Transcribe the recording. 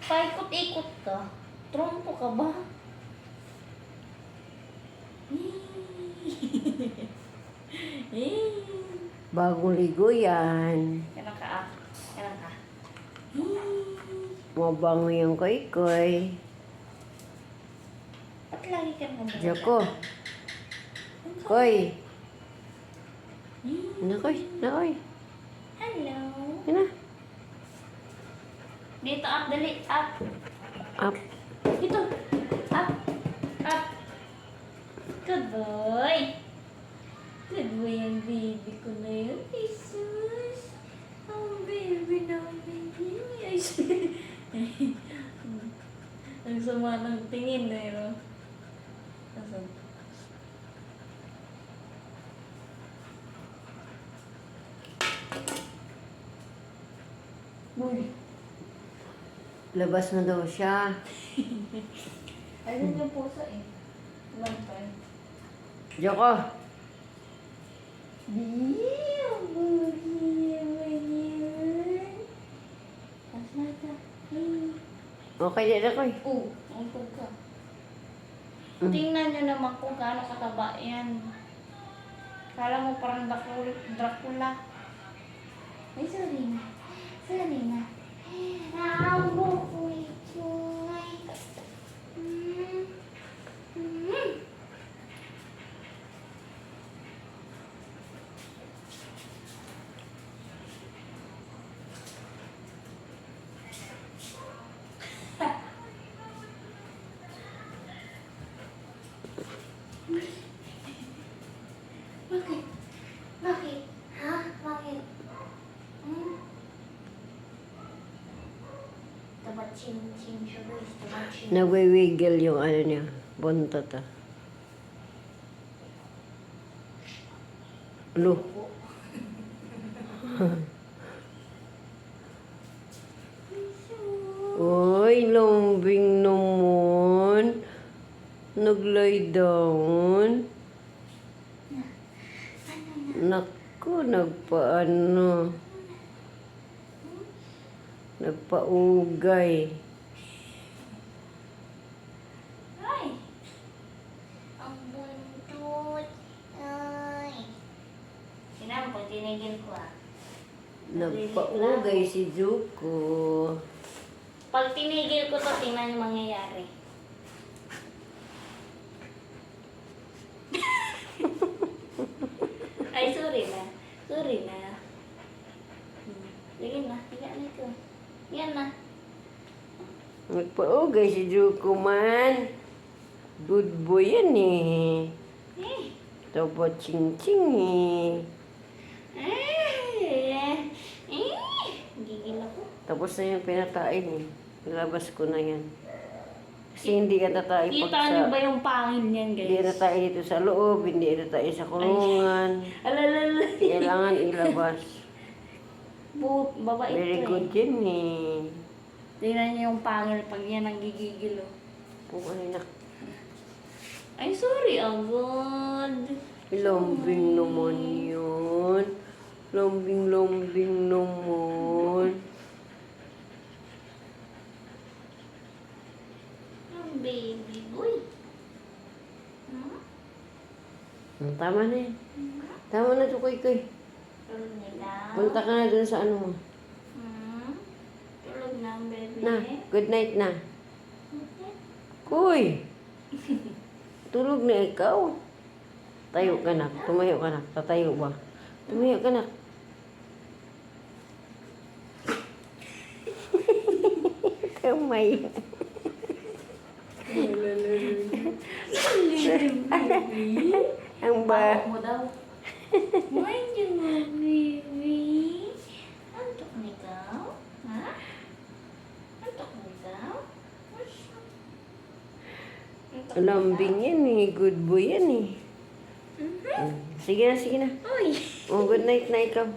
Paikot-ikot ka. Trompo ka ba? Bagong ligo yan. Ganun ka ah. Ganun ka. Mabango yung koy-koy. Ba't lagi ka naman Joko. Koy. Ano koy? Ano koy? Hello. Ano? Dito up, dali. Up. Up. Dito. Up. Up. Good boy. Good boy ang baby ko na yun. Jesus. Oh, baby na baby. Ay, ang sama ng tingin na yun. Asan? Boy. Labas na daw siya. Ayun yung puso eh. Lang pa yun. Joko. Okay din na koy. Untog ka. Tingnan nyo naman kung gaano kataba yan. Kala mo parang Dracula. Ay, sorry na. Sorry na. Abo ko ito. Bakit? Bakit? Ha? Bakit? Tabat-ching-ching siya guys. Tabat-ching. Nagwiwiggle yung ano niya. Buntot ah. Lo. Uy, lambing naman. Naglay down. Naku, nagpaano. Nagpaugay. Ay! Ang buntot. Ay! Sinama ko, tinigil ko ah. Nagpaugay si Zuko. Pag tinigil ko to, tingnan yung mangyayari. Ay, sorry na. Sorry na. Sige na. Higa na ito. Yan na. Nagpaugay si Zuko man. Good boy yan eh. Eh. Tapa ching-ching eh. Gigil ako. Tapos na yung pinatain eh. Nilabas ko na yan. Kasi hindi ka tatain pag Kita sa... niyo ba yung pangin niyan, guys? Hindi ka tatain dito sa loob, hindi ka tatain sa kulungan. Alalala. Kailangan ilabas. Babait Very to good eh. yan eh. Tingnan niyo yung pangil pag yan ang gigigil, oh. Pukay na. Ay, sorry, agad. Lambing naman yun. Lambing naman. Ang baby boy. Tama na yan. Tama na ito, koy-koy. Tulog nila. Punta ka na dun sa ano mo. Tulog na ang baby. Na, good night na. Kuy! Tulog na ikaw. Tayo ka na. Tumayo ka na. Tatayo ba? Tumayo ka na. Tumayo. Ang ba? Mo daw. Mind you, baby. Antok na ikaw? Ha? Antok na ikaw? Lambing yan eh. Good boy yan eh. Sige na, sige na. Uy! Oh, good night na ikaw.